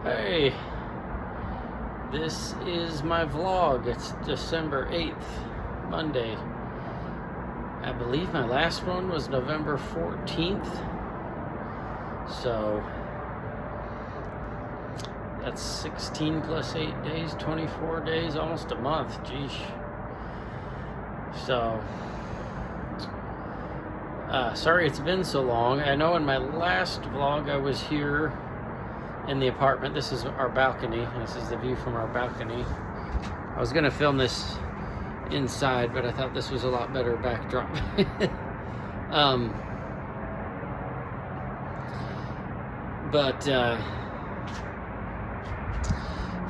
Hey, this is my vlog. It's December 8th, Monday. I believe my last one was November 14th. So that's 16 plus 8 days, 24 days, almost a month. Geesh. So, sorry it's been so long. I know in my last vlog I was here in the apartment. This is our balcony. This is the view from our balcony. I was gonna film this inside, but I thought this was a lot better backdrop.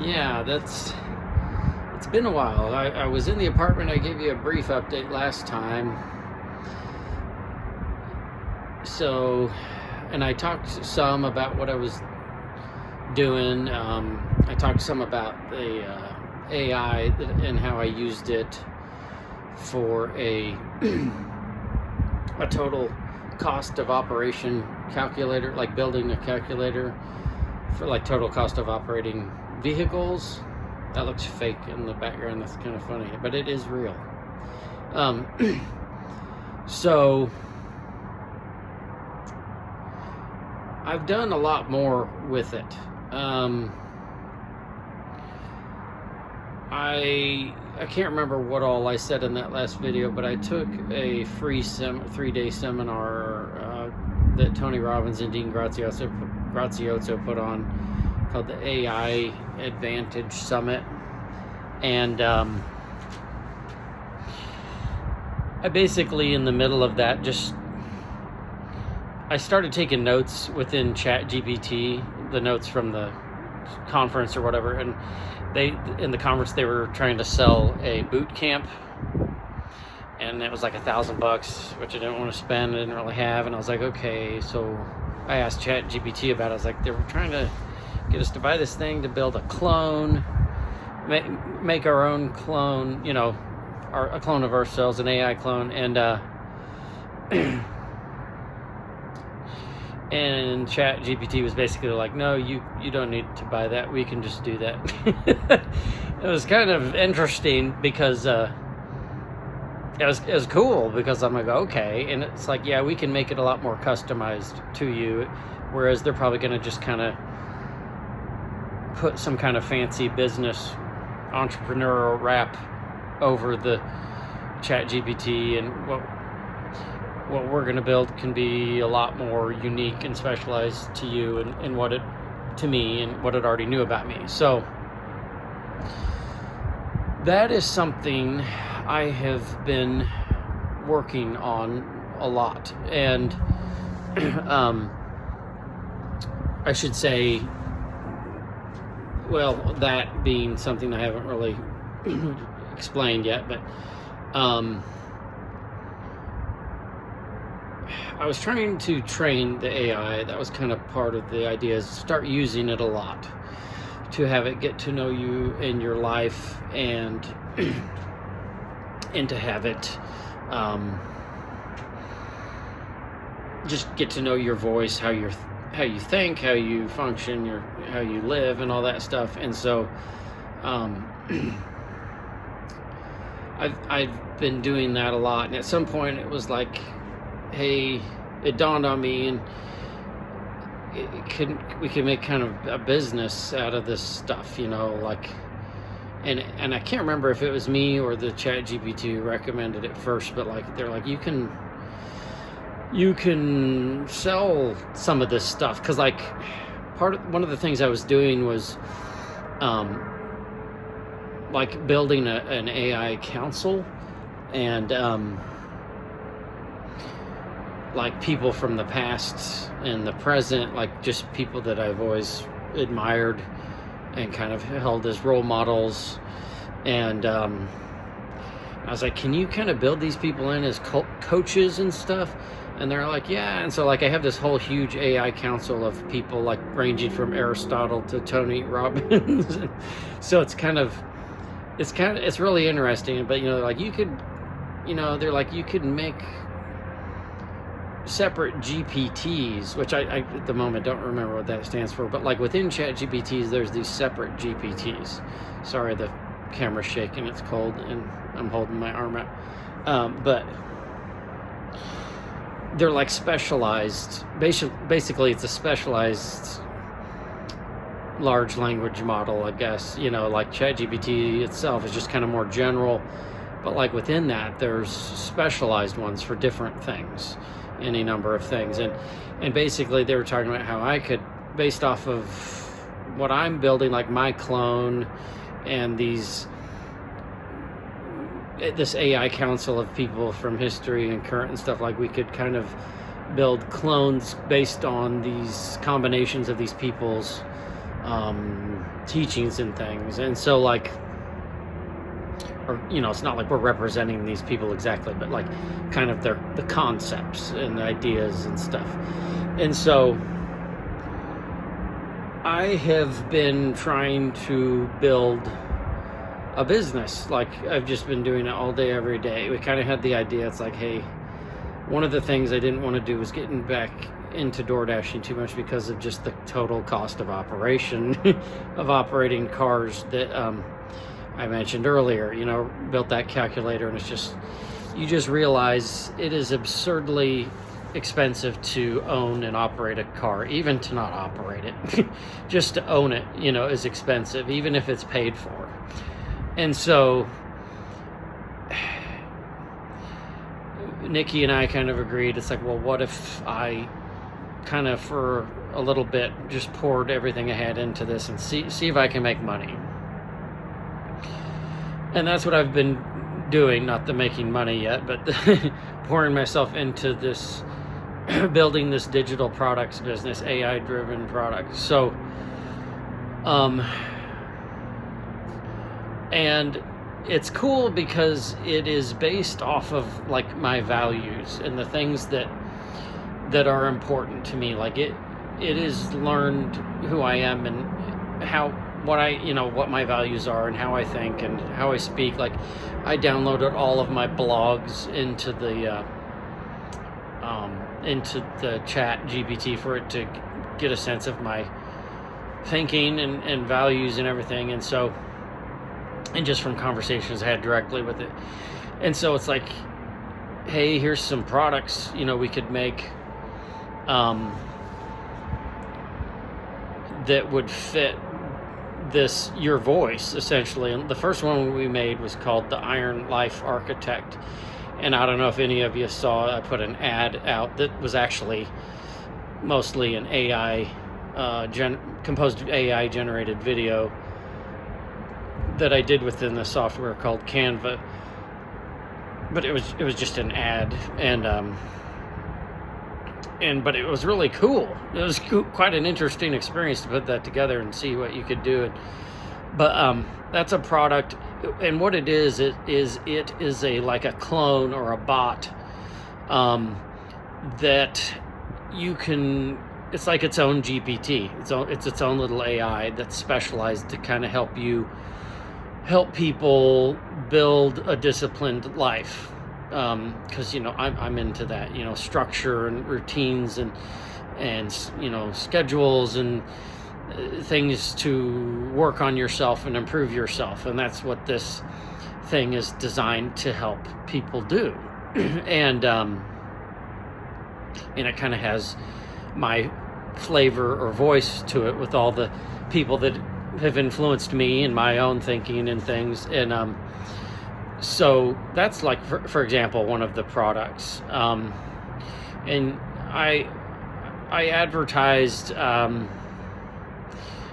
Yeah, it's been a while. I was in the apartment. I gave you a brief update last time. So, and I talked some about what I was doing. I talked some about the AI and how I used it for a total cost of operation calculator, like building a calculator for like total cost of operating vehicles. That looks fake in the background. That's kind of funny, but it is real. So I've done a lot more with it. I can't remember what all I said in that last video, but I took a free 3-day seminar that Tony Robbins and Dean Grazioso put on, called the AI Advantage Summit. And I basically, in the middle of that, I started taking notes within ChatGPT, the notes from the conference or whatever, and in the conference they were trying to sell a boot camp, and it was like $1,000, which I didn't want to spend. I didn't really have, and I was like, okay. So I asked ChatGPT about it. I was like, they were trying to get us to buy this thing to build a clone, make our own clone, a clone of ourselves, an AI clone, and and ChatGPT was basically like, no, you don't need to buy that. We can just do that. It was kind of interesting because it was cool, because I'm like, okay. And it's like, yeah, we can make it a lot more customized to you, whereas they're probably going to just kind of put some kind of fancy business entrepreneurial wrap over the ChatGPT, and what we're going to build can be a lot more unique and specialized to you and what it already knew about me. So that is something I have been working on a lot. And I should say, well, that being something I haven't really explained yet, but I was trying to train the AI. That was kind of part of the idea, is start using it a lot, to have it get to know you in your life, and to have it just get to know your voice, how you think, how you function, how you live, and all that stuff. And so I've been doing that a lot, and at some point it was like, hey, it dawned on me, and we could make kind of a business out of this stuff, like, and I can't remember if it was me or the ChatGPT who recommended it first, but like, they're like, you can sell some of this stuff, because like one of the things I was doing was like building an AI council, and like people from the past and the present, like just people that I've always admired and kind of held as role models. And I was like, can you kind of build these people in as coaches and stuff? And they're like, yeah. And so like, I have this whole huge AI council of people, like ranging from Aristotle to Tony Robbins. So it's really interesting. But like, you could, they're like, you could make separate GPTs, which I at the moment don't remember what that stands for, but like within chat GPTs, there's these separate GPTs. Sorry, the camera's shaking, it's cold, and I'm holding my arm out. But they're like specialized, basically it's a specialized large language model, I guess. You know, like ChatGPT itself is just kind of more general, but like within that, there's specialized ones for different things, any number of things. And basically they were talking about how I could, based off of what I'm building, like my clone and this AI council of people from history and current and stuff, like we could kind of build clones based on these combinations of these people's teachings and things. And so like, or you know, it's not like we're representing these people exactly, but like kind of the concepts and the ideas and stuff. And so I have been trying to build a business. Like I've just been doing it all day, every day. We kind of had the idea, it's like, hey, one of the things I didn't want to do was getting back into door dashing too much because of just the total cost of operation of operating cars that I mentioned earlier. You know, built that calculator, and it's just, you just realize it is absurdly expensive to own and operate a car, even to not operate it. Just to own it, you know, is expensive, even if it's paid for. And so Nikki and I kind of agreed, it's like, well, what if I kind of for a little bit just poured everything I had into this and see if I can make money. And that's what I've been doing, not the making money yet, but pouring myself into this, building this digital products business, AI driven products. So and it's cool because it is based off of like my values and the things that are important to me. Like it is learned who I am and what my values are and how I think and how I speak. Like I downloaded all of my blogs into the chat GPT for it to get a sense of my thinking and values and everything. And so, and just from conversations I had directly with it. And so it's like, hey, here's some products, you know, we could make that would fit your voice, essentially. And the first one we made was called the Iron Life Architect. And I don't know if any of you saw, I put an ad out that was actually mostly an AI, composed AI generated video that I did within the software called Canva. But it was just an ad, but it was really cool. It was quite an interesting experience to put that together and see what you could do. But that's a product, and what it is a like a clone or a bot that you can. It's like its own GPT. It's its own little AI that's specialized to kind of help people build a disciplined life. Because you know I'm into that, you know, structure and routines and you know, schedules and things to work on yourself and improve yourself, and that's what this thing is designed to help people do. And it kind of has my flavor or voice to it with all the people that have influenced me in my own thinking and things. And so that's like, for example, one of the products. And I advertised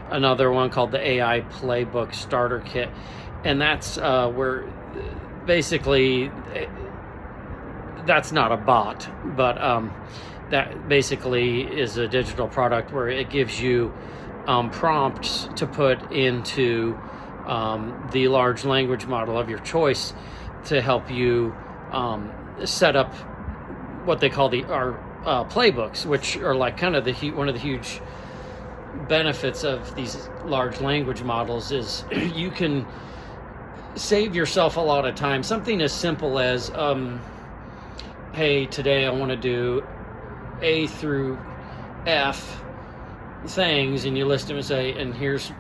another one called the AI Playbook Starter Kit. And that's where basically, that's not a bot, but that basically is a digital product where it gives you prompts to put into the large language model of your choice to help you set up what they call our playbooks, which are like kind of one of the huge benefits of these large language models is you can save yourself a lot of time. Something as simple as, hey, today I want to do A through F things, and you list them and say, and here's,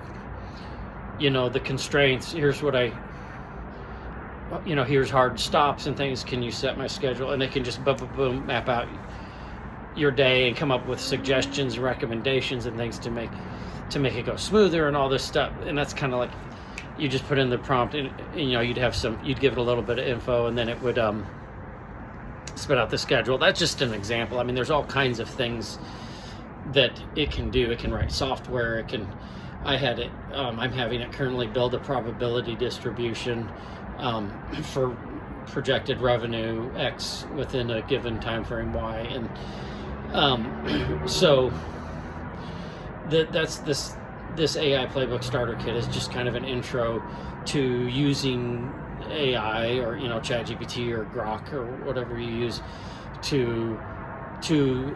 the constraints, here's what here's hard stops and things, can you set my schedule? And they can just boom, boom, boom, map out your day and come up with suggestions, recommendations, and things to make it go smoother and all this stuff. And that's kind of like, you just put in the prompt, and you'd give it a little bit of info, and then it would spit out the schedule. That's just an example. I mean, there's all kinds of things that it can do. It can write software. I'm having it currently build a probability distribution for projected revenue X within a given time frame Y, and so that's this AI playbook starter kit is just kind of an intro to using AI, or ChatGPT or Grok or whatever you use to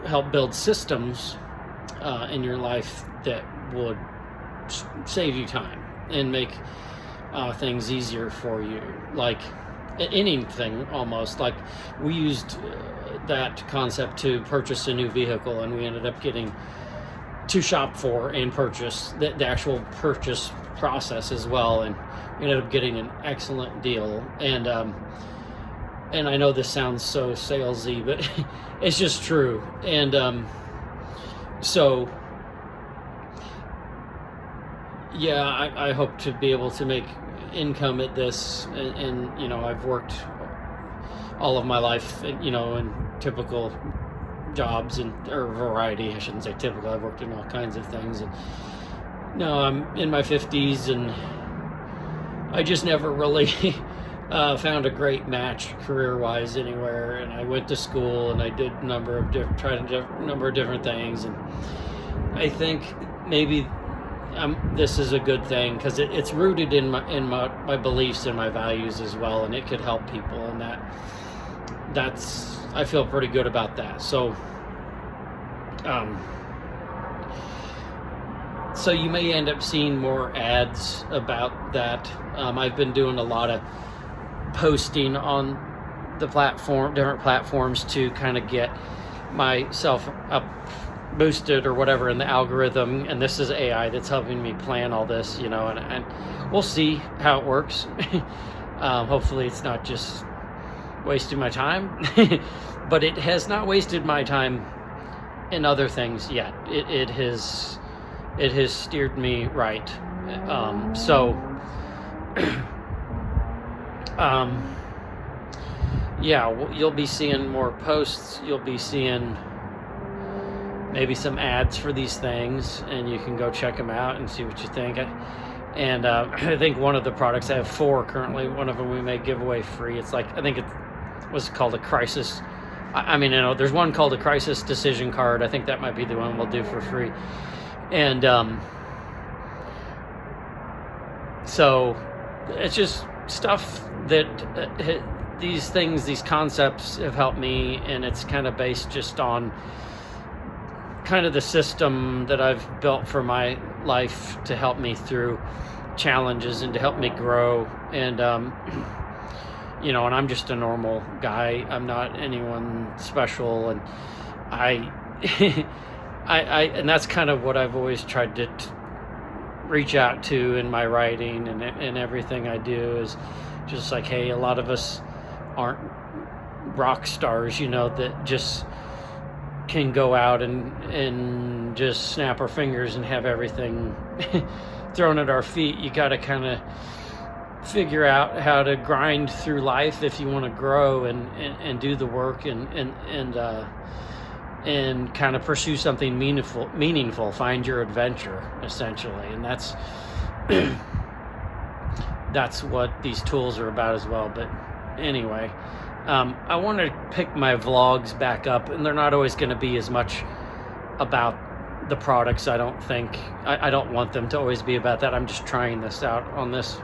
help build systems in your life that would save you time and make things easier for you. Like anything, almost. Like we used that concept to purchase a new vehicle, and we ended up getting to shop for and purchase the actual purchase process as well, and we ended up getting an excellent deal. And I know this sounds so salesy, but it's just true. And so yeah, I hope to be able to make income at this, and I've worked all of my life, in typical jobs, or variety, I shouldn't say typical, I've worked in all kinds of things, and now I'm in my 50s, and I just never really found a great match career-wise anywhere. And I went to school, and I did tried a number of different things, and I think maybe this is a good thing, because it's rooted in my beliefs and my values as well, and it could help people, and that's I feel pretty good about that. So so you may end up seeing more ads about that. I've been doing a lot of posting on the different platforms, to kind of get myself up boosted or whatever in the algorithm, and this is AI that's helping me plan all this, and we'll see how it works. Hopefully it's not just wasting my time, but it has not wasted my time in other things yet. It has steered me right. Yeah, you'll be seeing more posts. You'll be seeing maybe some ads for these things, and you can go check them out and see what you think. And I think one of the products, I have 4 currently, one of them we may give away free. It's like, I think it was called a crisis. There's one called a crisis decision card. I think that might be the one we'll do for free. And so it's just stuff that these concepts have helped me, and it's kind of based just on kind of the system that I've built for my life to help me through challenges and to help me grow. And and I'm just a normal guy. I'm not anyone special, and I and that's kind of what I've always tried to reach out to in my writing and everything I do, is just like, hey, a lot of us aren't rock stars, that just can go out and just snap our fingers and have everything thrown at our feet. You got to kind of figure out how to grind through life if you want to grow and do the work and kind of pursue something meaningful, find your adventure, essentially. And that's what these tools are about as well. But anyway, I want to pick my vlogs back up, and they're not always going to be as much about the products. I don't think, I don't want them to always be about that. I'm just trying this out on this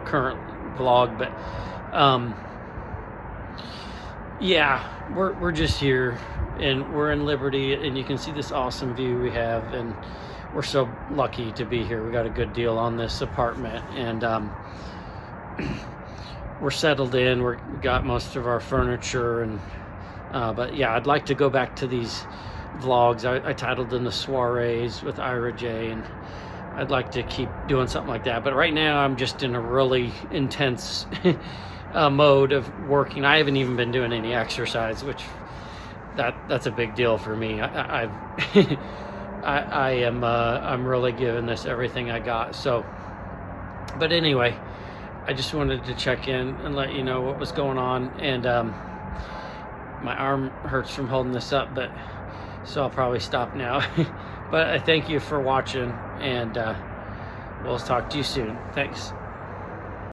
current vlog, but yeah, we're just here, and we're in Liberty, and you can see this awesome view we have, and we're so lucky to be here. We got a good deal on this apartment, and we're settled in. We got most of our furniture, and but yeah, I'd like to go back to these vlogs. I titled them the Soirees with Ira Jay, and I'd like to keep doing something like that. But right now I'm just in a really intense mode of working. I haven't even been doing any exercise, which that's a big deal for me. I'm really giving this everything I got. So, but anyway, I just wanted to check in and let you know what was going on. And my arm hurts from holding this up, but so I'll probably stop now. But I thank you for watching, and we'll talk to you soon. Thanks.